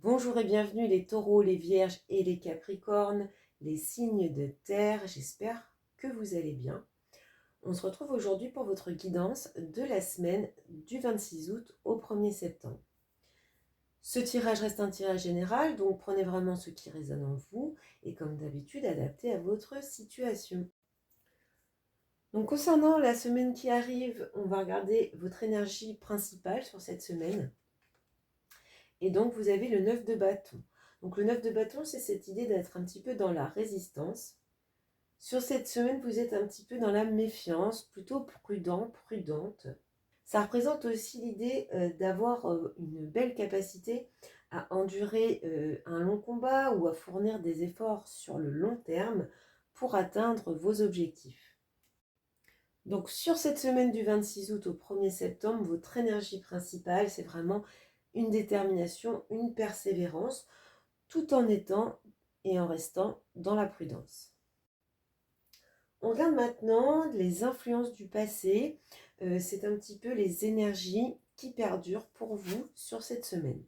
Bonjour et bienvenue les taureaux, les vierges et les capricornes, les signes de terre, j'espère que vous allez bien. On se retrouve aujourd'hui pour votre guidance de la semaine du 26 août au 1er septembre. Ce tirage reste un tirage général, donc prenez vraiment ce qui résonne en vous et comme d'habitude adaptez à votre situation. Donc concernant la semaine qui arrive, on va regarder votre énergie principale sur cette semaine. Et donc, vous avez le 9 de bâton. Donc, le 9 de bâton, c'est cette idée d'être un petit peu dans la résistance. Sur cette semaine, vous êtes un petit peu dans la méfiance, plutôt prudent, prudente. Ça représente aussi l'idée d'avoir une belle capacité à endurer un long combat ou à fournir des efforts sur le long terme pour atteindre vos objectifs. Donc, sur cette semaine du 26 août au 1er septembre, votre énergie principale, c'est vraiment une détermination, une persévérance, tout en étant et en restant dans la prudence. On regarde maintenant les influences du passé. C'est un petit peu les énergies qui perdurent pour vous sur cette semaine.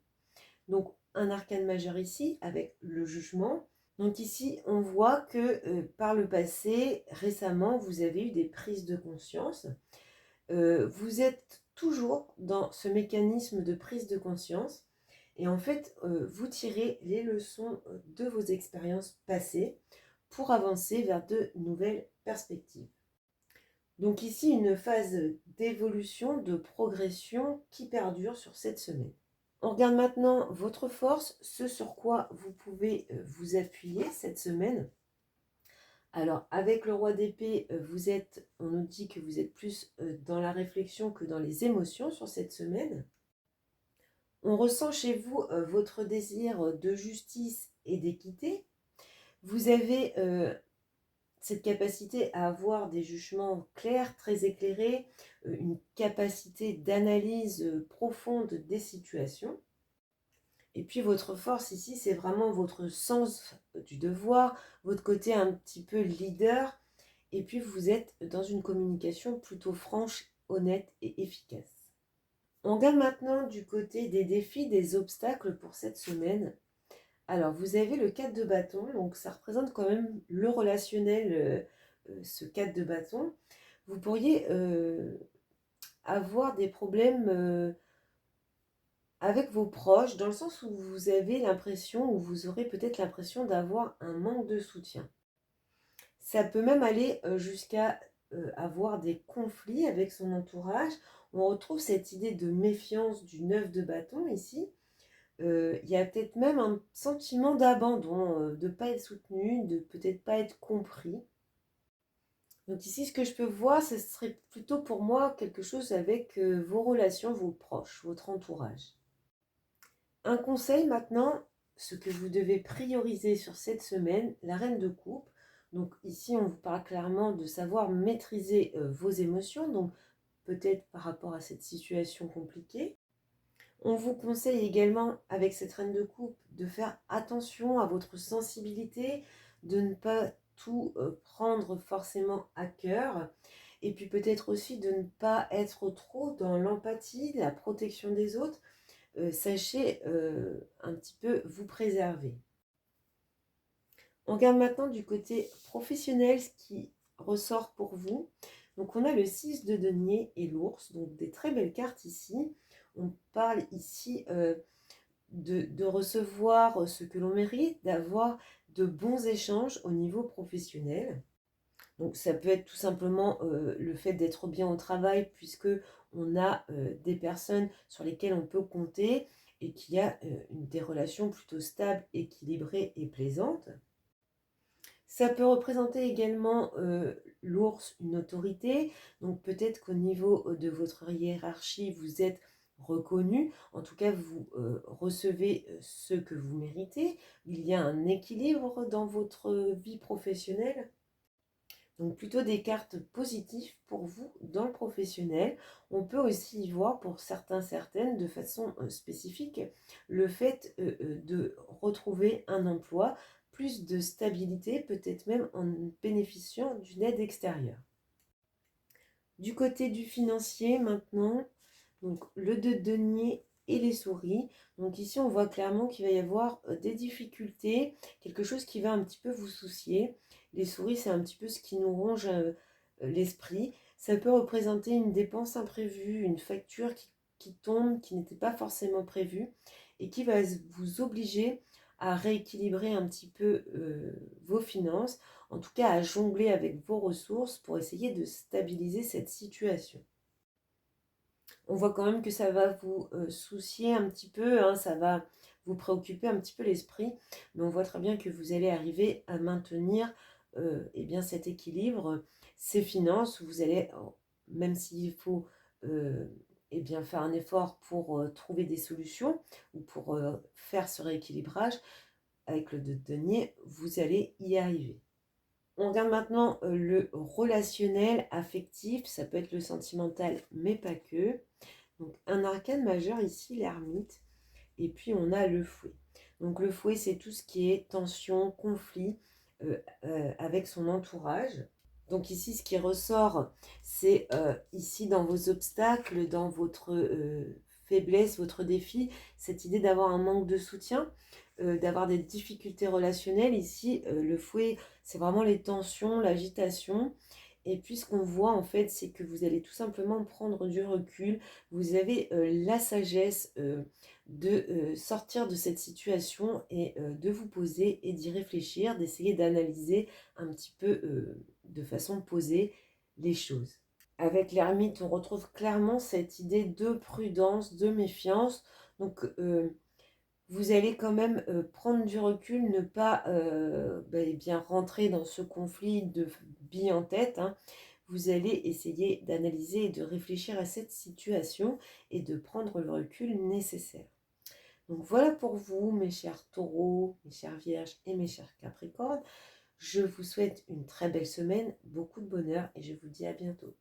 Donc, un arcane majeur ici avec le jugement. Donc ici, on voit que par le passé, récemment, vous avez eu des prises de conscience. Vous êtes toujours dans ce mécanisme de prise de conscience et en fait, vous tirez les leçons de vos expériences passées pour avancer vers de nouvelles perspectives. Donc ici, une phase d'évolution, de progression qui perdure sur cette semaine. On regarde maintenant votre force, ce sur quoi vous pouvez vous appuyer cette semaine. Alors, avec le roi d'épée, on nous dit que vous êtes plus dans la réflexion que dans les émotions sur cette semaine. On ressent chez vous votre désir de justice et d'équité. Vous avez cette capacité à avoir des jugements clairs, très éclairés, une capacité d'analyse profonde des situations. Et puis votre force ici, c'est vraiment votre sens du devoir, votre côté un petit peu leader. Et puis vous êtes dans une communication plutôt franche, honnête et efficace. On regarde maintenant du côté des défis, des obstacles pour cette semaine. Alors vous avez le 4 de bâton, donc ça représente quand même le relationnel, ce 4 de bâton. Vous pourriez avoir des problèmes avec vos proches, dans le sens où vous avez l'impression, ou vous aurez peut-être l'impression d'avoir un manque de soutien. Ça peut même aller jusqu'à avoir des conflits avec son entourage. On retrouve cette idée de méfiance du 9 de bâton ici. Il y a peut-être même un sentiment d'abandon, de ne pas être soutenu, de peut-être pas être compris. Donc ici, ce que je peux voir, ce serait plutôt pour moi quelque chose avec vos relations, vos proches, votre entourage. Un conseil maintenant, ce que vous devez prioriser sur cette semaine, la reine de coupe. Donc ici, on vous parle clairement de savoir maîtriser vos émotions, donc peut-être par rapport à cette situation compliquée. On vous conseille également, avec cette reine de coupe, de faire attention à votre sensibilité, de ne pas tout prendre forcément à cœur, et puis peut-être aussi de ne pas être trop dans l'empathie, la protection des autres. Sachez un petit peu vous préserver. On regarde maintenant du côté professionnel ce qui ressort pour vous. Donc on a le 6 de denier et l'ours, donc des très belles cartes ici. On parle ici de recevoir ce que l'on mérite, d'avoir de bons échanges au niveau professionnel. Donc ça peut être tout simplement le fait d'être bien au travail puisque on a des personnes sur lesquelles on peut compter et qu'il y a des relations plutôt stables, équilibrées et plaisantes. Ça peut représenter également l'ours, une autorité. Donc peut-être qu'au niveau de votre hiérarchie, vous êtes reconnu. En tout cas, vous recevez ce que vous méritez. Il y a un équilibre dans votre vie professionnelle. Donc plutôt des cartes positives pour vous dans le professionnel. On peut aussi y voir pour certains, certaines, de façon spécifique, le fait de retrouver un emploi, plus de stabilité, peut-être même en bénéficiant d'une aide extérieure. Du côté du financier maintenant, donc le 2 de denier et les souris. Donc ici, on voit clairement qu'il va y avoir des difficultés, quelque chose qui va un petit peu vous soucier. Les souris, c'est un petit peu ce qui nous ronge l'esprit. Ça peut représenter une dépense imprévue, une facture qui tombe, qui n'était pas forcément prévue et qui va vous obliger à rééquilibrer un petit peu vos finances, en tout cas à jongler avec vos ressources pour essayer de stabiliser cette situation. On voit quand même que ça va vous soucier un petit peu, hein, ça va vous préoccuper un petit peu l'esprit, mais on voit très bien que vous allez arriver à maintenir eh bien cet équilibre, ces finances, vous allez, même s'il faut eh bien faire un effort pour trouver des solutions ou pour faire ce rééquilibrage avec le denier, vous allez y arriver. On regarde maintenant le relationnel, affectif, ça peut être le sentimental, mais pas que. Donc un arcane majeur ici, l'ermite, et puis on a le fouet. Donc le fouet, c'est tout ce qui est tension, conflit avec son entourage. Donc ici, ce qui ressort, c'est ici dans vos obstacles, dans votre faiblesse, votre défi, cette idée d'avoir un manque de soutien, d'avoir des difficultés relationnelles. Ici, le fouet, c'est vraiment les tensions, l'agitation. Et puis ce qu'on voit en fait, c'est que vous allez tout simplement prendre du recul. Vous avez la sagesse de sortir de cette situation et de vous poser et d'y réfléchir, d'essayer d'analyser un petit peu de façon posée les choses. Avec l'ermite, on retrouve clairement cette idée de prudence, de méfiance. Donc, vous allez quand même prendre du recul, ne pas eh bien rentrer dans ce conflit de billes en tête, hein. Vous allez essayer d'analyser et de réfléchir à cette situation et de prendre le recul nécessaire. Donc voilà pour vous, mes chers taureaux, mes chères vierges et mes chers capricornes. Je vous souhaite une très belle semaine, beaucoup de bonheur et je vous dis à bientôt.